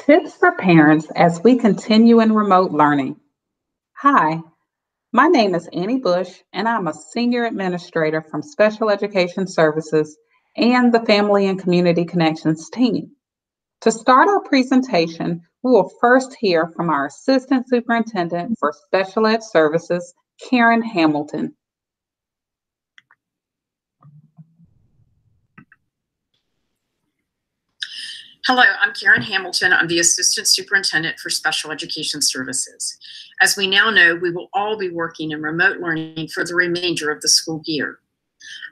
Tips for parents as we continue in remote learning. Hi, my name is Annie Bush, and I'm a Senior Administrator from Special Education Services and the Family and Community Connections team. To start our presentation, we will first hear from our Assistant Superintendent for Special Ed Services, Karen Hamilton. Hello, I'm Karen Hamilton. I'm the Assistant Superintendent for Special Education Services. As we now know, we will all be working in remote learning for the remainder of the school year.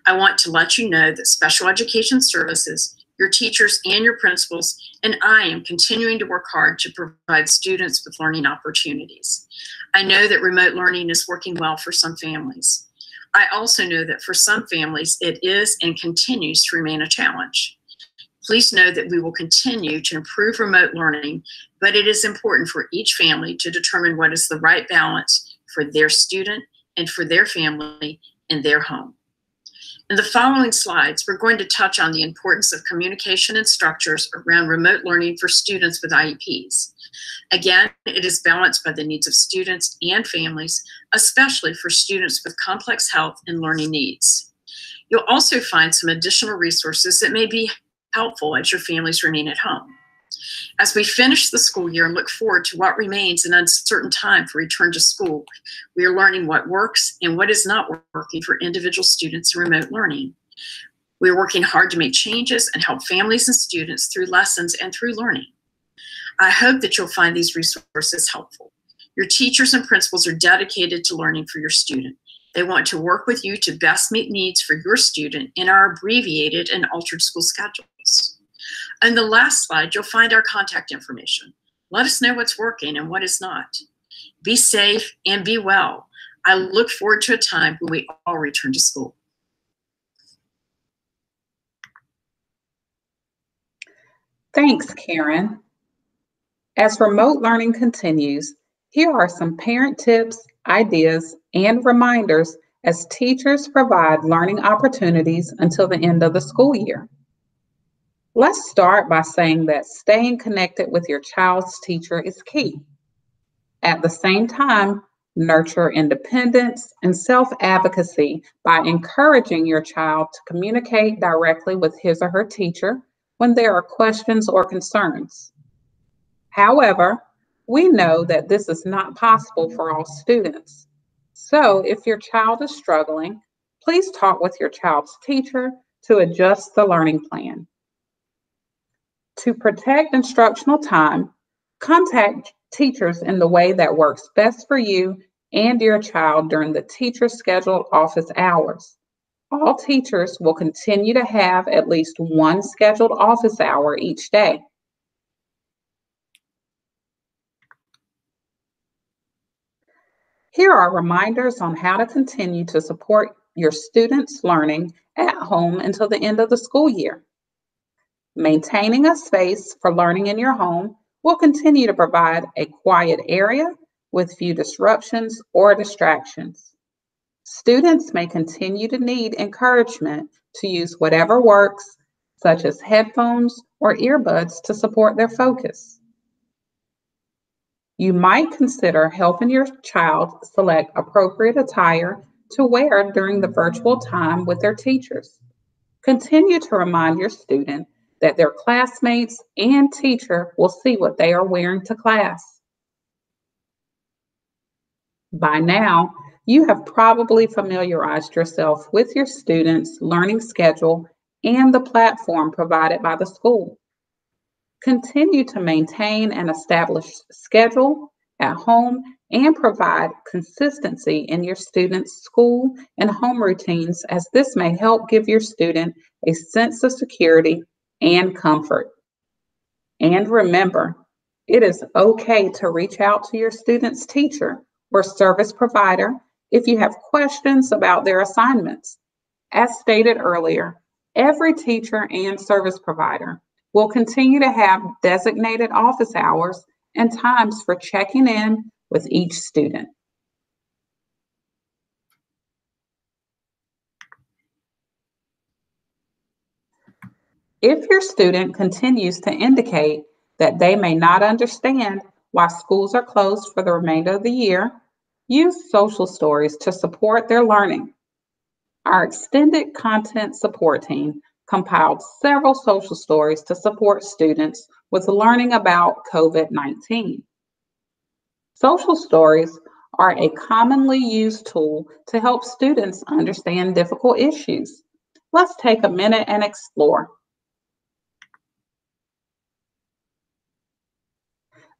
I want to let you know that Special Education Services, your teachers and your principals, and I am continuing to work hard to provide students with learning opportunities. I know that remote learning is working well for some families. I also know that for some families, it is and continues to remain a challenge. Please know that we will continue to improve remote learning, but it is important for each family to determine what is the right balance for their student and for their family in their home. In the following slides, we're going to touch on the importance of communication and structures around remote learning for students with IEPs. Again, it is balanced by the needs of students and families, especially for students with complex health and learning needs. You'll also find some additional resources that may be helpful as your families remain at home. As we finish the school year and look forward to what remains an uncertain time for return to school, we are learning what works and what is not working for individual students in remote learning. We are working hard to make changes and help families and students through lessons and through learning. I hope that you'll find these resources helpful. Your teachers and principals are dedicated to learning for your student. They want to work with you to best meet needs for your student in our abbreviated and altered school schedules. On the last slide, you'll find our contact information. Let us know what's working and what is not. Be safe and be well. I look forward to a time when we all return to school. Thanks, Karen. As remote learning continues, here are some parent tips, ideas, and reminders as teachers provide learning opportunities until the end of the school year. Let's start by saying that staying connected with your child's teacher is key. At the same time, nurture independence and self-advocacy by encouraging your child to communicate directly with his or her teacher when there are questions or concerns. However, we know that this is not possible for all students. So if your child is struggling, please talk with your child's teacher to adjust the learning plan. To protect instructional time, contact teachers in the way that works best for you and your child during the teacher's scheduled office hours. All teachers will continue to have at least one scheduled office hour each day. Here are reminders on how to continue to support your students' learning at home until the end of the school year. Maintaining a space for learning in your home will continue to provide a quiet area with few disruptions or distractions. Students may continue to need encouragement to use whatever works, such as headphones or earbuds, to support their focus. You might consider helping your child select appropriate attire to wear during the virtual time with their teachers. Continue to remind your student that their classmates and teacher will see what they are wearing to class. By now, you have probably familiarized yourself with your students' learning schedule and the platform provided by the school. Continue to maintain an established schedule at home and provide consistency in your students' school and home routines, as this may help give your student a sense of security and comfort. And remember, it is okay to reach out to your student's teacher or service provider if you have questions about their assignments. As stated earlier, every teacher and service provider will continue to have designated office hours and times for checking in with each student. If your student continues to indicate that they may not understand why schools are closed for the remainder of the year, use social stories to support their learning. Our extended content support team compiled several social stories to support students with learning about COVID-19. Social stories are a commonly used tool to help students understand difficult issues. Let's take a minute and explore.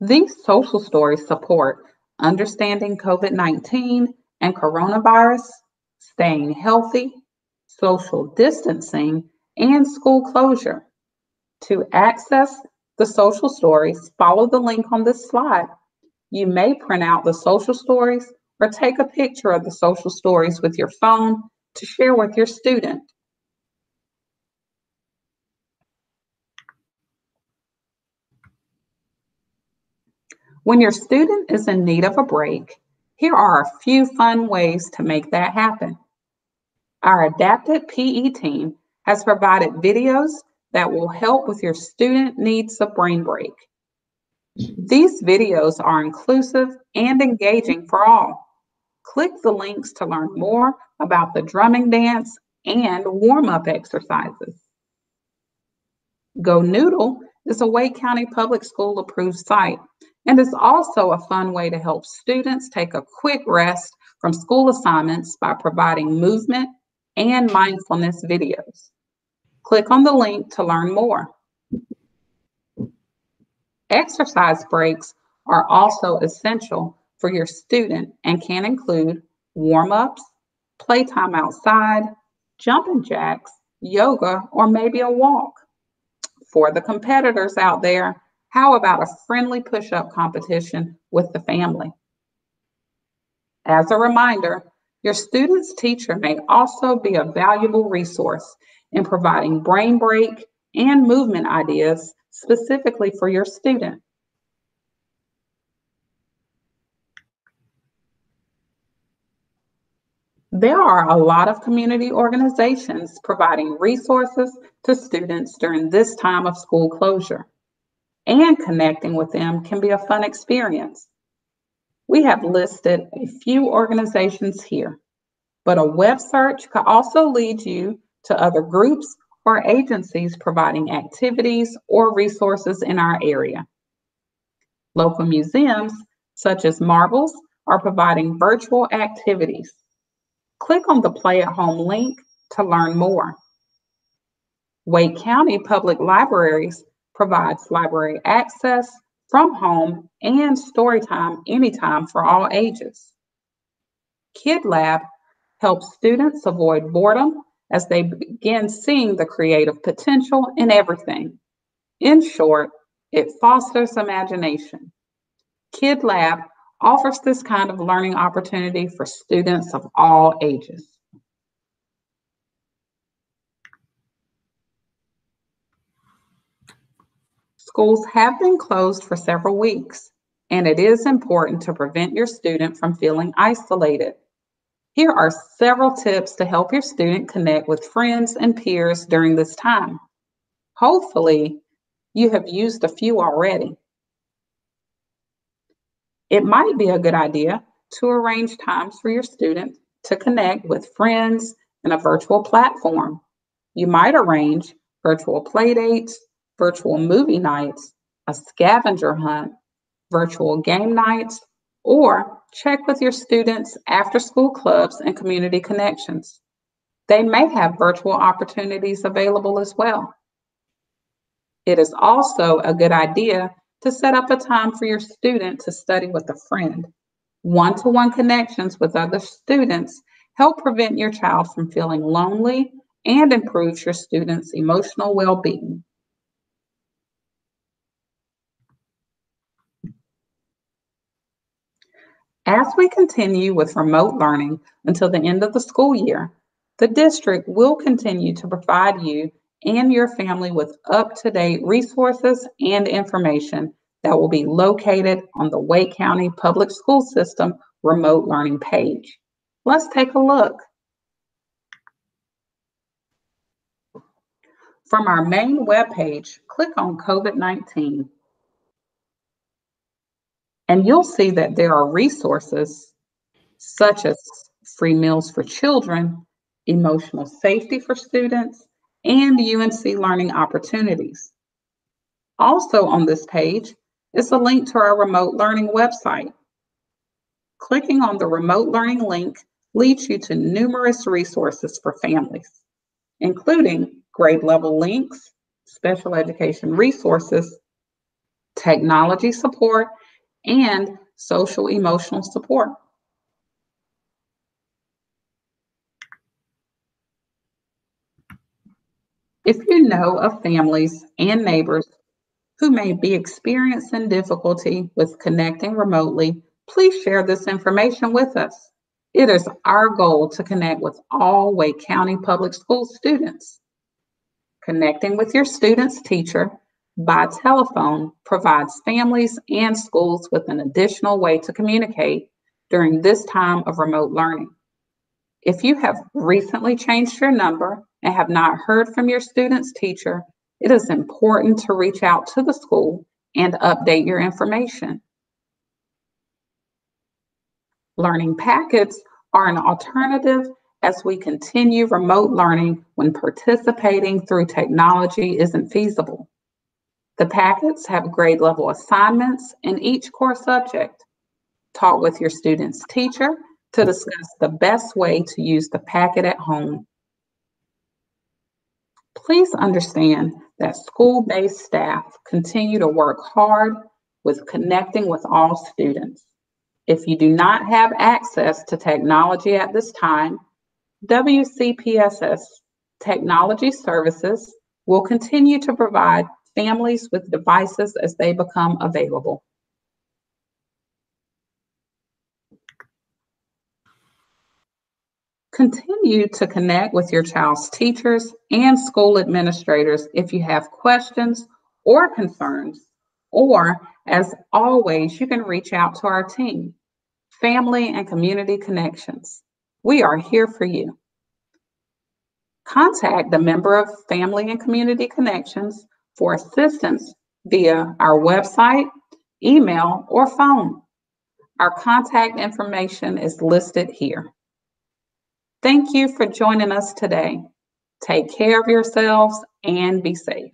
These social stories support understanding COVID-19 and coronavirus, staying healthy, social distancing, and school closure. To access the social stories, follow the link on this slide. You may print out the social stories or take a picture of the social stories with your phone to share with your student. When your student is in need of a break, here are a few fun ways to make that happen. Our adapted PE team has provided videos that will help with your student needs a brain break. These videos are inclusive and engaging for all. Click the links to learn more about the drumming dance and warm-up exercises. Go Noodle is a Wake County Public School approved site and is also a fun way to help students take a quick rest from school assignments by providing movement and mindfulness videos. Click on the link to learn more. Exercise breaks are also essential for your student and can include warm-ups, playtime outside, jumping jacks, yoga, or maybe a walk. For the competitors out there, how about a friendly push-up competition with the family? As a reminder, your student's teacher may also be a valuable resource in providing brain break and movement ideas specifically for your student. There are a lot of community organizations providing resources to students during this time of school closure, and connecting with them can be a fun experience. We have listed a few organizations here, but a web search could also lead you to other groups or agencies providing activities or resources in our area. Local museums, such as Marbles, are providing virtual activities. Click on the Play at Home link to learn more. Wake County Public Libraries provides library access from home and storytime anytime for all ages. Kid Lab helps students avoid boredom as they begin seeing the creative potential in everything. In short, it fosters imagination. Kid Lab offers this kind of learning opportunity for students of all ages. Schools have been closed for several weeks, and it is important to prevent your student from feeling isolated. Here are several tips to help your student connect with friends and peers during this time. Hopefully, you have used a few already. It might be a good idea to arrange times for your student to connect with friends in a virtual platform. You might arrange virtual play dates, virtual movie nights, a scavenger hunt, virtual game nights, or check with your students' after-school clubs and community connections. They may have virtual opportunities available as well. It is also a good idea to set up a time for your student to study with a friend. One-to-one connections with other students help prevent your child from feeling lonely and improves your student's emotional well-being. As we continue with remote learning until the end of the school year, the district will continue to provide you and your family with up-to-date resources and information that will be located on the Wake County Public School System remote learning page. Let's take a look. From our main webpage, click on COVID-19. And you'll see that there are resources such as free meals for children, emotional safety for students, and UNC learning opportunities. Also on this page is a link to our remote learning website. Clicking on the remote learning link leads you to numerous resources for families, including grade level links, special education resources, technology support, and social emotional support. If you know of families and neighbors who may be experiencing difficulty with connecting remotely, please share this information with us. It is our goal to connect with all Wake County Public School students. Connecting with your student's teacher by telephone provides families and schools with an additional way to communicate during this time of remote learning. If you have recently changed your number and have not heard from your student's teacher, it is important to reach out to the school and update your information. Learning packets are an alternative as we continue remote learning when participating through technology isn't feasible. The packets have grade level assignments in each core subject. Talk with your student's teacher to discuss the best way to use the packet at home. Please understand that school-based staff continue to work hard with connecting with all students. If you do not have access to technology at this time, WCPSS Technology Services will continue to provide families with devices as they become available. Continue to connect with your child's teachers and school administrators if you have questions or concerns, or as always, you can reach out to our team, Family and Community Connections. We are here for you. Contact the member of Family and Community Connections for assistance via our website, email, or phone. Our contact information is listed here. Thank you for joining us today. Take care of yourselves and be safe.